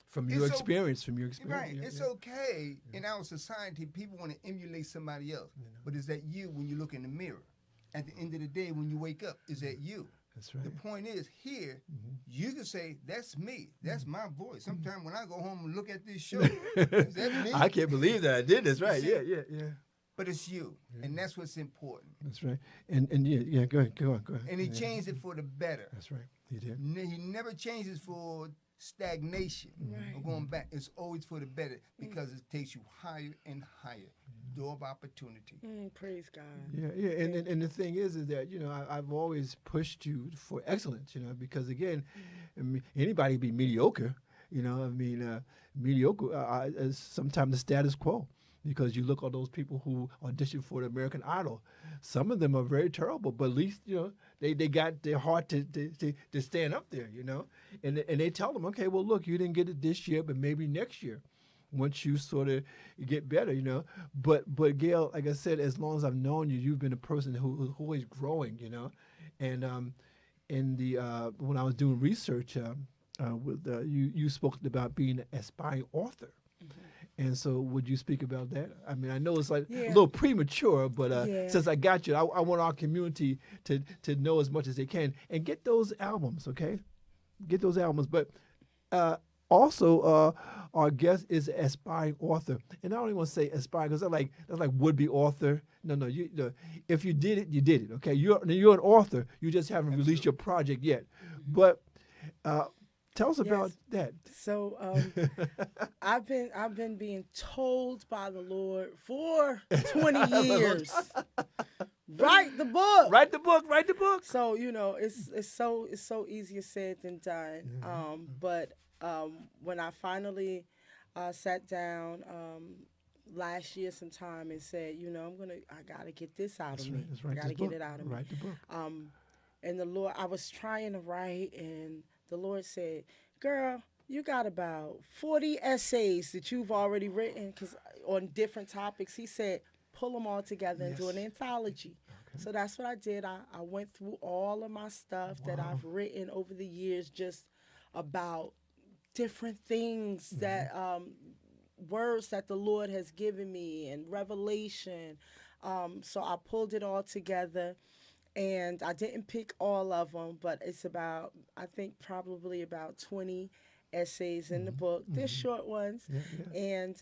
From your experience. Right. Yeah, It's yeah. okay in our society, people want to emulate somebody else. But is that you when you look in the mirror? At the end of the day, when you wake up, is that you? That's right. The point is, here, you can say, that's me. That's my voice. Sometimes when I go home and look at this show, is that me? I can't believe that I did this. Right? See? Yeah. But it's you, and that's what's important. That's right. And yeah. Go on. And he changed it for the better. That's right. He did. He never changes for stagnation or going back. It's always for the better because it takes you higher and higher. Door of opportunity. Praise God. Yeah. And the thing is that, you know, I've always pushed you for excellence, you know, because again, I mean, anybody can be mediocre, you know. I mean, mediocre is sometimes the status quo. Because you look at those people who audition for the American Idol, some of them are very terrible, but at least, you know, they got their heart to stand up there, you know, and they tell them, okay, well, look, you didn't get it this year, but maybe next year, once you sort of get better, you know. But Gail, like I said, as long as I've known you, you've been a person who's always growing, you know, and when I was doing research, you spoke about being an aspiring author. And so would you speak about that? I mean, I know it's like a little premature, but since I got you, I want our community to know as much as they can and get those albums, okay? Get those albums. But also, our guest is an aspiring author. And I don't even want to say aspiring because that's like would-be author. No, if you did it, you did it, okay? You're an author. You just haven't released your project yet. But tell us about that. So I've been being told by the Lord for 20 years. Write the book. Write the book. So, you know, it's so easier said than done. But when I finally sat down last year sometime and said, you know, I gotta get this out of me. I gotta get it out of me. Write the book. And the Lord, I was trying to write, and the Lord said, girl, you got about 40 essays that you've already written on different topics. He said, pull them all together and do an anthology. Okay. So that's what I did. I went through all of my stuff that I've written over the years, just about different things that, words that the Lord has given me and revelation. So I pulled it all together. And I didn't pick all of them, but it's about, I think, probably about 20 essays in the book. They're short ones. And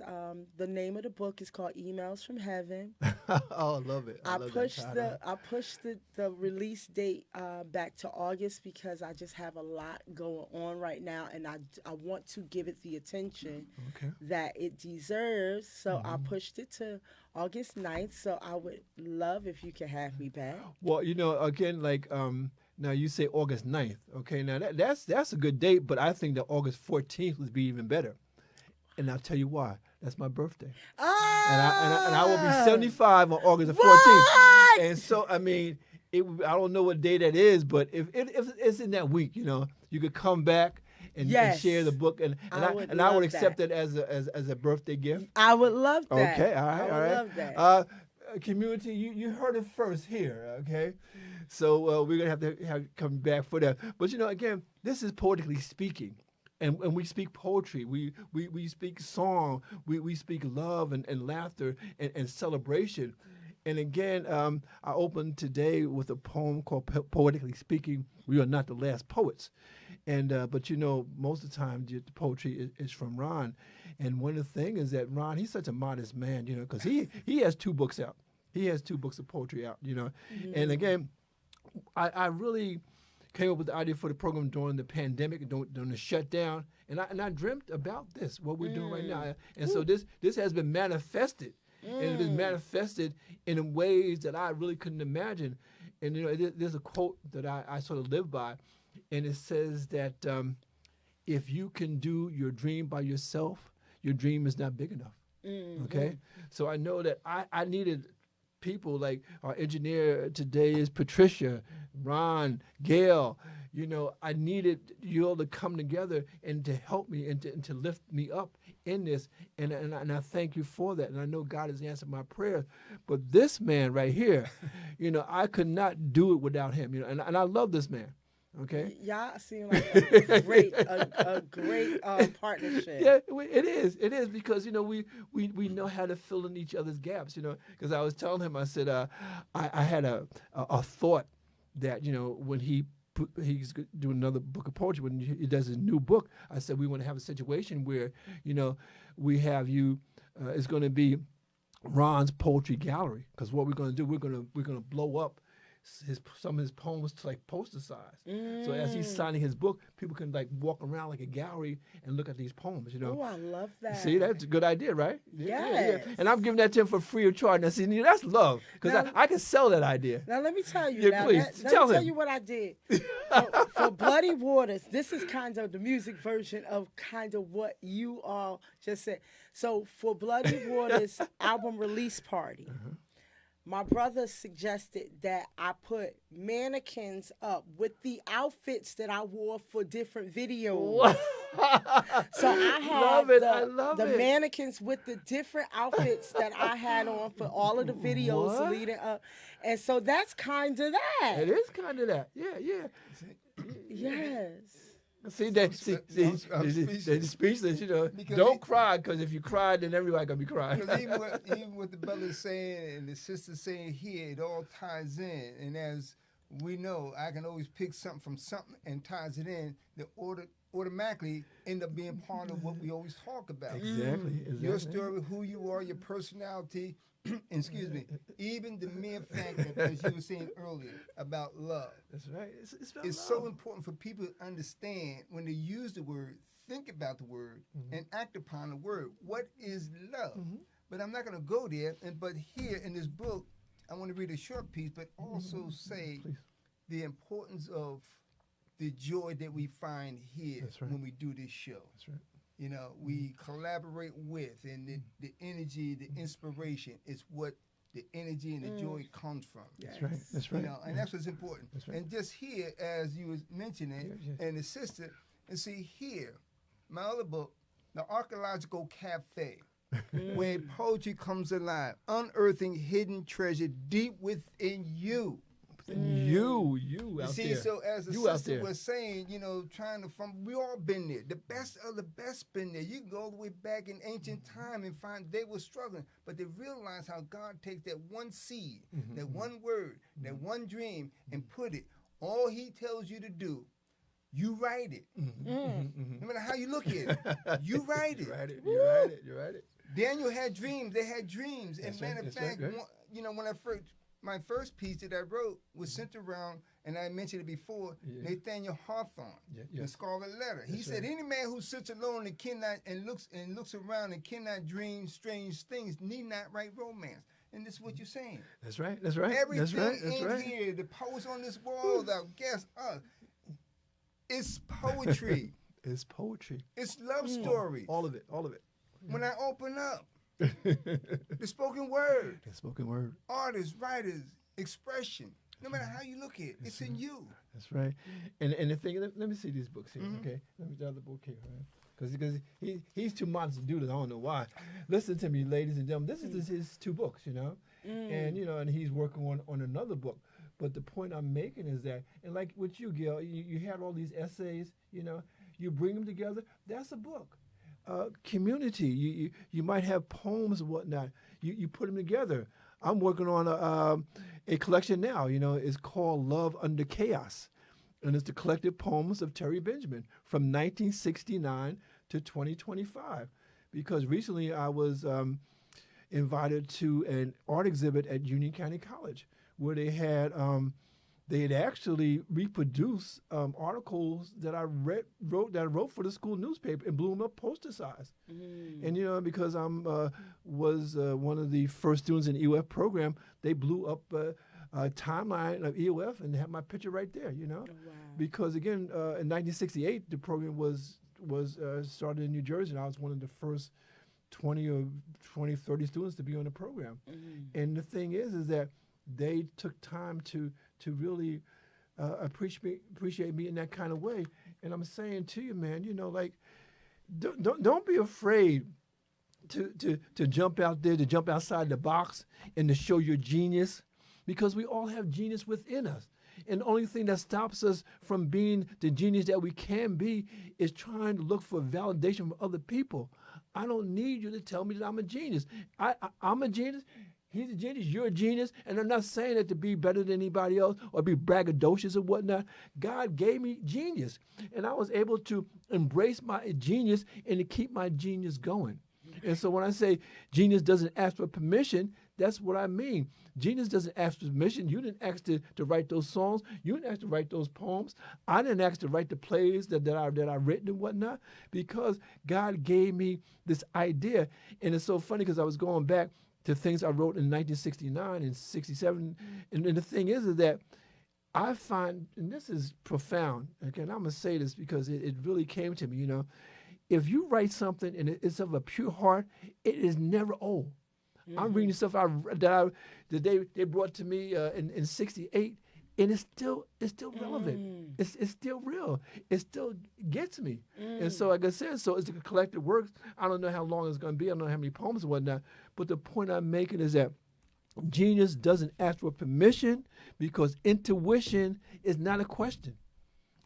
the name of the book is called Emails from Heaven. Oh, I love it. I pushed the release date back to August because I just have a lot going on right now, and I want to give it the attention that it deserves. So I pushed it to August 9th, so I would love if you could have me back. Well, you know, again, like now you say August 9th, okay? Now that's a good date, but I think that August 14th would be even better. And I'll tell you why. That's my birthday. And I will be 75 on August the 14th. And so, I mean, I don't know what day that is, but if it's in that week, you know, you could come back and share the book, and I would accept it as a birthday gift. I would love that. Okay, all right, I would love that. Community, you heard it first here, okay? So we're gonna have to come back for that. But you know, again, this is Poetically Speaking, and we speak poetry. We speak song. We speak love and laughter and celebration. And again, I opened today with a poem called Poetically Speaking. We are not the last poets. And but you know, most of the time the poetry is from Ron. And one of the things is that Ron, he's such a modest man, you know, because he has 2 books out. He has 2 books of poetry out, you know. And again, I really came up with the idea for the program during the pandemic, during the shutdown. And I dreamt about this, what we're doing right now. And so this has been manifested. And it's been manifested in ways that I really couldn't imagine. And, you know, there's a quote that I sort of live by. And it says that if you can do your dream by yourself, your dream is not big enough. Okay? So I know that I needed people like our engineer today is Patricia, Ron, Gail. You know, I needed you all to come together and to help me and to lift me up in this. And I thank you for that. And I know God has answered my prayers. But this man right here, you know, I could not do it without him. You know, and I love this man. Okay. Y'all seem like a great partnership. Yeah, it is. It is because, you know, we know how to fill in each other's gaps, you know, because I was telling him, I said, I had a thought that, you know, when he he's doing another book of poetry. When he does his new book, I said we want to have a situation where, we have you. It's going to be Ron's poetry gallery, because what we're going to do, we're going to blow up some of his poems to like poster size. So as he's signing his book, people can like walk around like a gallery and look at these poems. Oh, I love that. See, that's a good idea, right? Yes. Yeah. And I'm giving that to him for free of charge. Now, see, that's love, because I can sell that idea. Now let me tell you. Yeah, please let tell me tell him. you what I did for Bloody Waters. This is kind of the music version of kind of what you all just said. So for Bloody Waters album release party, my brother suggested that I put mannequins up with the outfits that I wore for different videos. So I had the mannequins with the different outfits that I had on for all of the videos leading up. And so that's kind of that. It is kind of that. Yeah. Yes. See, they're speechless, Don't cry, because if you cry, then everybody going to be crying. Even what the brother's saying and the sister's saying here, it all ties in. And as we know, I can always pick something from something and ties it in. The automatically end up being part of what we always talk about. Exactly. Your story, who you are, your personality, excuse me, even the mere fact that, as you were saying earlier, about love. That's right. It's so important for people to understand when they use the word, think about the word, and act upon the word. What is love? But I'm not going to go there. But here in this book, I want to read a short piece, but also say the importance of the joy that we find here when we do this show. That's right. We collaborate with, and the energy, the inspiration is what the energy and the joy comes from. That's right. That's right. And that's what's important. That's right. And just here, as you was mentioning, and the sister, and see here, my other book, The Archaeological Cafe, where poetry comes alive, unearthing hidden treasure deep within you. You out see, there. so as the You out sister there. was saying, trying to we all been there. The best of the best been there. You can go all the way back in ancient time and find they were struggling, but they realized how God takes that one seed, that one word, that one dream, and put it. All He tells you to do, you write it. No matter how you look at it, you write it. You write it. Daniel had dreams. They had dreams. And matter of fact, right. When my first piece that I wrote was centered around, and I mentioned it before, Nathaniel Hawthorne, the Scarlet Letter. He said, any man who sits alone and cannot and looks around and cannot dream strange things need not write romance. And this is what you're saying. That's right. That's right. Everything in here, the poets on this wall, our guests, it's poetry. It's poetry. It's love stories. All of it. When I open up, the spoken word. The spoken word. Artists, writers, expression. No matter how you look at it, it's in you. That's right. And the thing, let me see these books here, okay? Let me draw the book here, right? Because he's too modest to do this. I don't know why. Listen to me, ladies and gentlemen. This is his two books, and and he's working on another book. But the point I'm making is that, and like with you, Gail, you had all these essays. You bring them together. That's a book. Community. You might have poems and whatnot. You put them together. I'm working on a collection now. It's called Love Under Chaos, and it's the collected poems of Terry Benjamin from 1969 to 2025. Because recently I was invited to an art exhibit at Union County College, where they had actually reproduced articles that I wrote for the school newspaper and blew them up poster size. And because I was one of the first students in the EOF program, they blew up a timeline of EOF and had my picture right there. Wow. Because again, in 1968 the program was started in New Jersey, and I was one of the first 30 students to be on the program. And the thing is that they took time to really appreciate me in that kind of way. And I'm saying to you, man, don't be afraid to jump out there, to jump outside the box, and to show your genius, because we all have genius within us. And the only thing that stops us from being the genius that we can be is trying to look for validation from other people. I don't need you to tell me that I'm a genius. I'm a genius. He's a genius. You're a genius. And I'm not saying that to be better than anybody else or be braggadocious or whatnot. God gave me genius. And I was able to embrace my genius and to keep my genius going. And so when I say genius doesn't ask for permission, that's what I mean. Genius doesn't ask for permission. You didn't ask to write those songs. You didn't ask to write those poems. I didn't ask to write the plays that I've written and whatnot, because God gave me this idea. And it's so funny because I was going back to things I wrote in 1969 and 67. And the thing is that I find, and this is profound, again, I'm going to say this because it really came to me, you know, if you write something and it's of a pure heart, it is never old. Mm-hmm. I'm reading stuff that they brought to me in 68, and it's still relevant. It's still real. It still gets me. And so, like I said, so it's a collective work. I don't know how long it's going to be. I don't know how many poems and whatnot. But the point I'm making is that genius doesn't ask for permission, because intuition is not a question.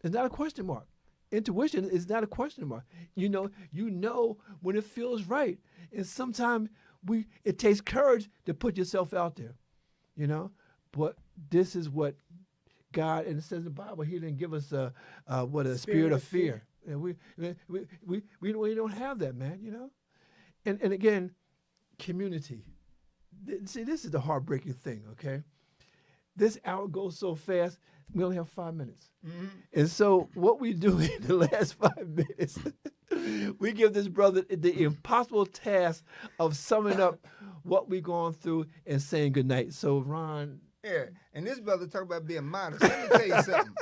It's not a question mark. Intuition is not a question mark. You know when it feels right. And sometimes it takes courage to put yourself out there, you know. But this is what God, and it says in the Bible, He didn't give us a spirit of fear. And we don't have that, man, you know. And again, community. See, this is the heartbreaking thing, okay? This hour goes so fast. We only have 5 minutes. Mm-hmm. And so what we do in the last 5 minutes, we give this brother the impossible task of summing up what we've gone through and saying goodnight. So, Ron. Yeah, and this brother talk about being modest. Let me tell you something.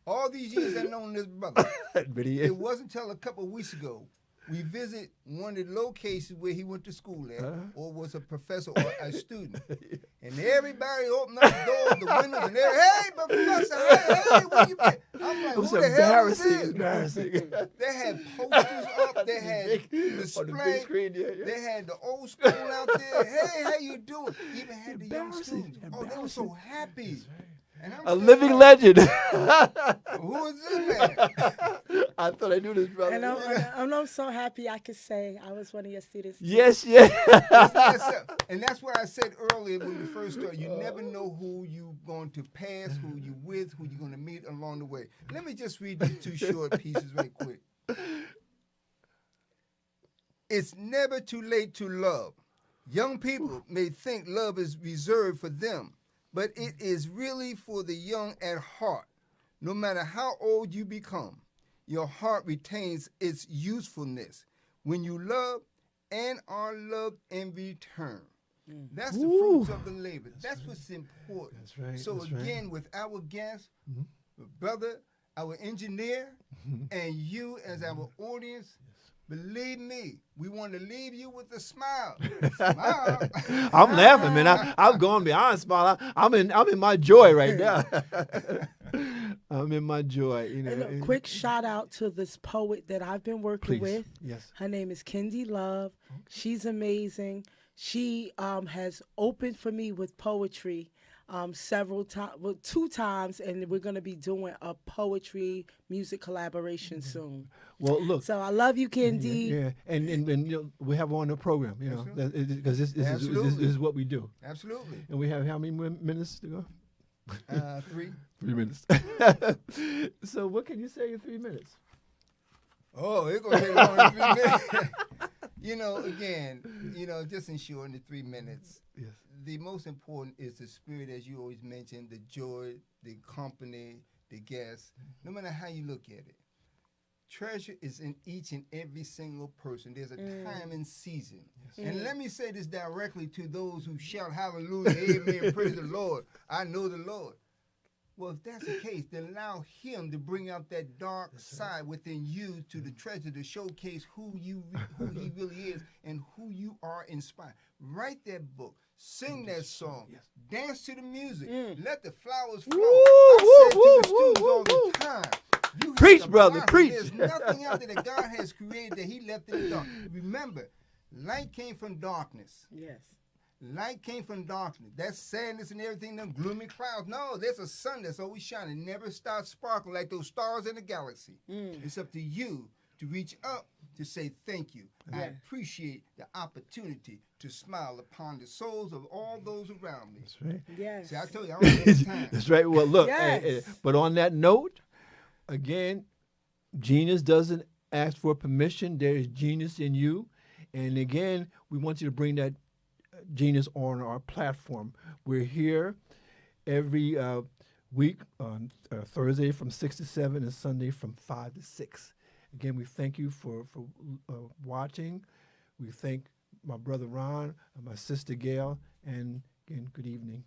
All these years I've known this brother, it wasn't until a couple of weeks ago we visit one of the locations where he went to school at, or was a professor or a student. And everybody opened up the doors, the windows, and they're, hey, professor, hey, where you been? I'm like, it was who the hell is embarrassing. They had posters up, they had display, screen, they had the old school out there. Hey, how you doing? Even had the young students. Oh, they were so happy. A living legend. Who is this man? I thought I knew this brother. And I'm so happy I could say I was one of your students. Too. Yes. And that's why I said earlier when we first started, you never know who you're going to pass, who you with, who you're going to meet along the way. Let me just read these two short pieces right quick. It's never too late to love. Young people may think love is reserved for them, but it is really for the young at heart. No matter how old you become, your heart retains its usefulness when you love and are loved in return. That's the fruits of the labor. That's what's important. That's right. So again, with our guest, brother, our engineer, and you as our audience, believe me, we want to leave you with a smile. Smile. I'm laughing, man. I'm going beyond smile. I'm in my joy right now. I'm in my joy. You know. And a quick shout out to this poet that I've been working with. Yes. Her name is Kendi Love. Okay. She's amazing. She has opened for me with poetry several times, well, 2 times, and we're going to be doing a poetry music collaboration soon. Well, look. So I love you, Kendi. Yeah. And you know, we have her on the program, you know, because this is what we do. Absolutely. And we have how many minutes to go? 3. 3 minutes. So what can you say in 3 minutes? Oh, it's going to take longer than 3 minutes. You know, again, just in short, in the 3 minutes, yes. The most important is the spirit, as you always mentioned, the joy, the company, the guests, no matter how you look at it. Treasure is in each and every single person. There's a time and season. Yes. And let me say this directly to those who shout hallelujah, amen, praise the Lord. I know the Lord. Well, if that's the case, then allow Him to bring out that dark side within you to the treasure to showcase who He really is and who you are inspired. Write that book. Sing that song. Yes. Dance to the music. Let the flowers flow. I say to the students all the time. Preach, brother, preach. There's nothing out there that God has created that He left in the dark. Remember, light came from darkness. Yes. Light came from darkness. That sadness and everything, them gloomy clouds. No, there's a sun that's always shining. Never stops sparkling like those stars in the galaxy. It's up to you to reach up to say thank you. I appreciate the opportunity to smile upon the souls of all those around me. That's right. Yes. See, I told you, I don't have time. That's right. Well, look, Yes. but on that note, again, genius doesn't ask for permission. There is genius in you. And again, we want you to bring that genius on our platform. We're here every week on Thursday from 6 to 7 and Sunday from 5 to 6. Again, we thank you for watching. We thank my brother Ron and my sister Gail. And again, good evening.